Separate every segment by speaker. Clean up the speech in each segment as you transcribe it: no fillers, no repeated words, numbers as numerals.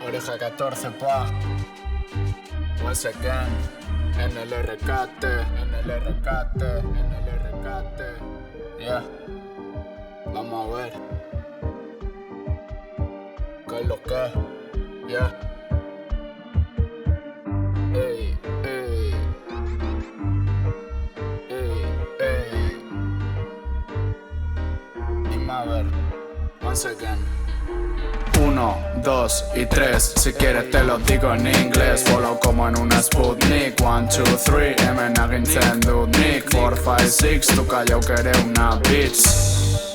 Speaker 1: Oreja 14 pa. Once again. En el RKT, en el RKT, en el RKT. Yeah. Vamos a ver. ¿Qué es lo que? Yeah. Ey, ey. Ey, ey. Dime a ver. Once again. 1, 2 y 3, si quieres te lo digo en inglés. Follow como en una Sputnik. 1, 2, 3, M-Nagin Nick 4, 5, 6, tú callao que eres una bitch.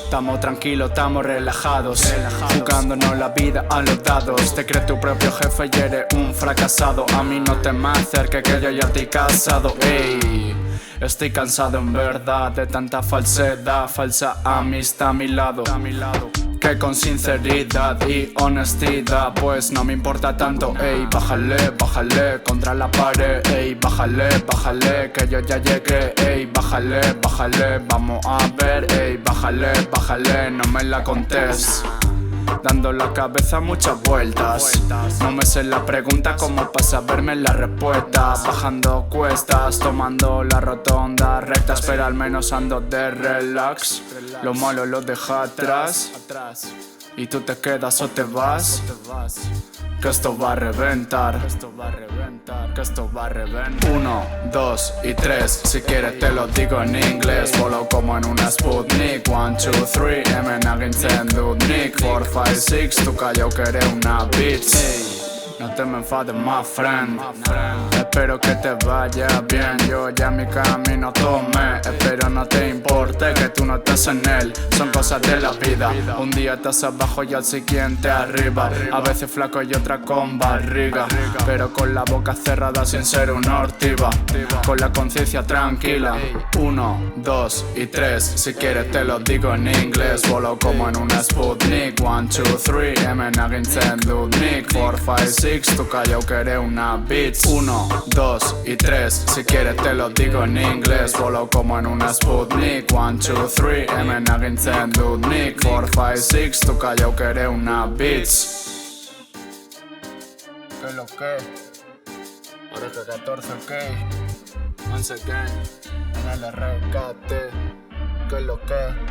Speaker 1: Estamos tranquilos, estamos relajados, jugándonos la vida a los dados. Te crees tu propio jefe y eres un fracasado. A mí no te me acerques que yo ya estoy casado. Ey, estoy cansado en verdad de tanta falsedad, falsa amistad a mi lado. Que con sinceridad y honestidad pues no me importa tanto. Ey, bájale, bájale contra la pared. Ey, bájale, bájale que yo ya llegué. Ey, bájale, bájale, vamos a ver. Ey, bájale, bájale, no me la contés. Dando la cabeza muchas vueltas. No me sé la pregunta como para saberme la respuesta. Bajando cuestas, tomando la rotonda rectas, pero al menos ando de relax. Lo malo lo deja atrás y tú te quedas o te vas. Que esto va a reventar, que esto va a reventar, que esto va a reventar. 1, 2 y 3, si quieres te lo digo en inglés. Follow como en una Sputnik. 1, 2, 3, M-Nagin Nick 4, 5, 6, tú callao que eres una bitch. No te me enfades, my friend. Espero que te vaya bien. Yo ya mi camino tomé. Espero no te importe que tú no estás en él. Son cosas de la vida. Un día estás abajo y al siguiente arriba. A veces flaco y otra con barriga, pero con la boca cerrada sin ser una ortiva. Con la conciencia tranquila. 1, 2 y 3, si quieres te lo digo en inglés. Follow como en una Sputnik. 1, 2, 3, M-Nagin Nick 4, 5, 6, tú callao que eres una bitch. 1, 2 y 3, si quieres te lo digo en inglés. Follow como en una Sputnik. 1, 2, 3, M-Nagin Nick 4, 5, 6, tú callao que eres una bitch. ¿Qué es lo que? Oreja 14, ok. Once again, en el RKT. ¿Qué es lo que?